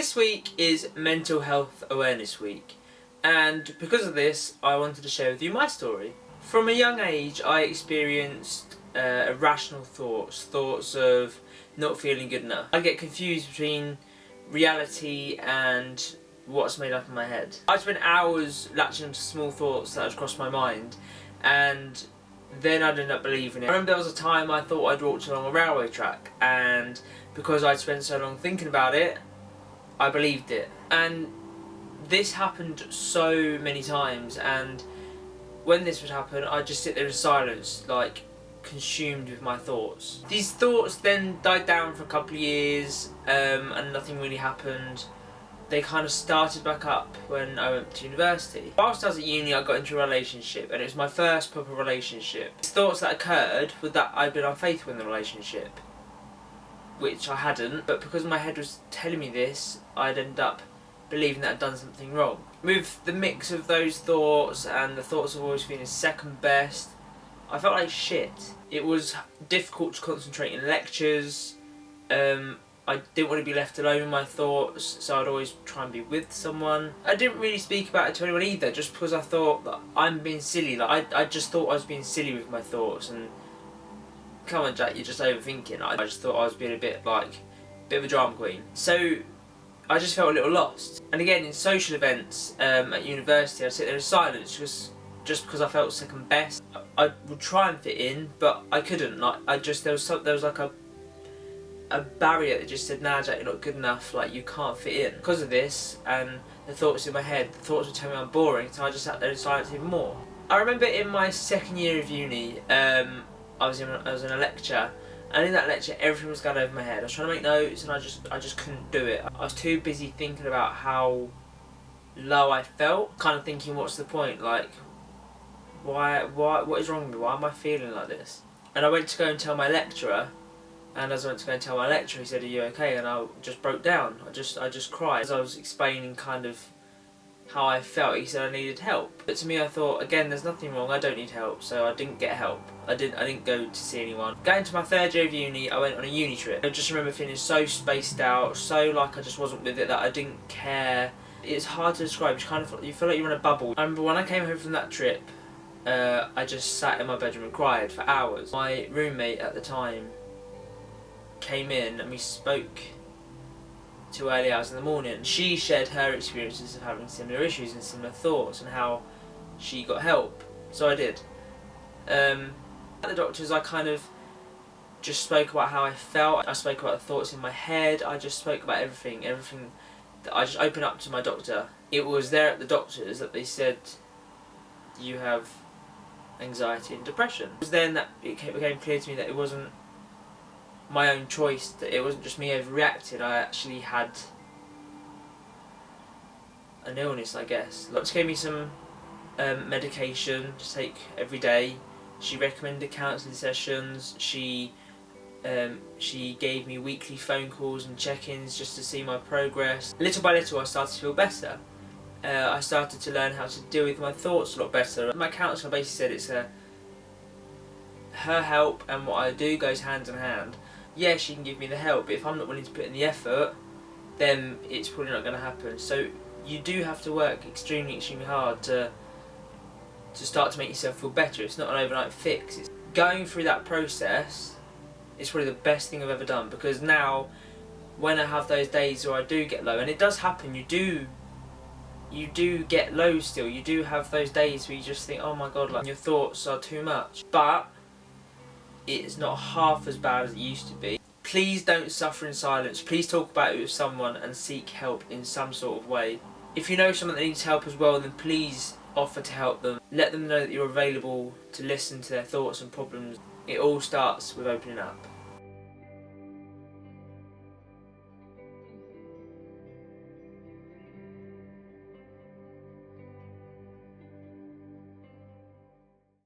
This week is Mental Health Awareness Week, and because of this I wanted to share with you my story. From a young age I experienced irrational thoughts of not feeling good enough. I get confused between reality and what's made up in my head. I spent hours latching onto small thoughts that had crossed my mind, and then I'd end up believing it. I remember there was a time I thought I'd walked along a railway track, and because I'd spent so long thinking about it, I believed it. And this happened so many times, and when this would happen I'd just sit there in silence, like consumed with my thoughts. These thoughts then died down for a couple of years, and nothing really happened. They kind of started back up when I went to university. Whilst I was at uni I got into a relationship, and it was my first proper relationship. These thoughts that occurred were that I'd been unfaithful in the relationship, which I hadn't, but because my head was telling me this, I'd end up believing that I'd done something wrong. With the mix of those thoughts and the thoughts of always feeling second best, I felt like shit. It was difficult to concentrate in lectures. I didn't want to be left alone with my thoughts, so I'd always try and be with someone. I didn't really speak about it to anyone either, just because I thought that I'm being silly. Like I just thought I was being silly with my thoughts, and come on Jack, you're just overthinking. I just thought I was being a bit of a drama queen. So I just felt a little lost. And again, in social events at university, I'd sit there in silence just because I felt second best. I would try and fit in, but I couldn't. Like there was like a barrier that just said, nah Jack, you're not good enough, like you can't fit in. Because of this and the thoughts in my head, the thoughts would tell me I'm boring, so I just sat there in silence even more. I remember in my second year of uni, I was in a lecture, and in that lecture everything was going over my head. I was trying to make notes and I just couldn't do it. I was too busy thinking about how low I felt, kind of thinking what's the point, like what is wrong with me, why am I feeling like this? And I went to go and tell my lecturer, and as I went to go and tell my lecturer, he said, are you okay? And I just broke down. I just cried. As I was explaining kind of how I felt, he said I needed help. But to me I thought, again, there's nothing wrong, I don't need help, so I didn't get help. I didn't go to see anyone. Going to my third year of uni, I went on a uni trip. I just remember feeling so spaced out, so like I just wasn't with it, that I didn't care. It's hard to describe, you feel like you're in a bubble. I remember when I came home from that trip, I just sat in my bedroom and cried for hours. My roommate at the time came in and we spoke to early hours in the morning. She shared her experiences of having similar issues and similar thoughts and how she got help. So I did. At the doctor's I kind of just spoke about how I felt. I spoke about the thoughts in my head. I just spoke about everything that I just opened up to my doctor. It was there at the doctor's that they said, you have anxiety and depression. It was then that it became clear to me that it wasn't my own choice, that it wasn't just me overreacted. I actually had an illness, I guess. The doctor gave me some medication to take every day. She recommended counselling sessions. She gave me weekly phone calls and check-ins just to see my progress. Little by little I started to feel better. I started to learn how to deal with my thoughts a lot better. My counsellor basically said her help and what I do goes hand in hand. Yeah, she can give me the help, but if I'm not willing to put in the effort, then it's probably not going to happen. So you do have to work extremely hard to start to make yourself feel better. It's not an overnight fix. It's going through that process is probably the best thing I've ever done, because now when I have those days where I do get low, and it does happen, you do get low still, you do have those days where you just think, oh my god, like your thoughts are too much, but it's not half as bad as it used to be. Please don't suffer in silence. Please talk about it with someone and seek help in some sort of way. If you know someone that needs help as well, then please offer to help them. Let them know that you're available to listen to their thoughts and problems. It all starts with opening up.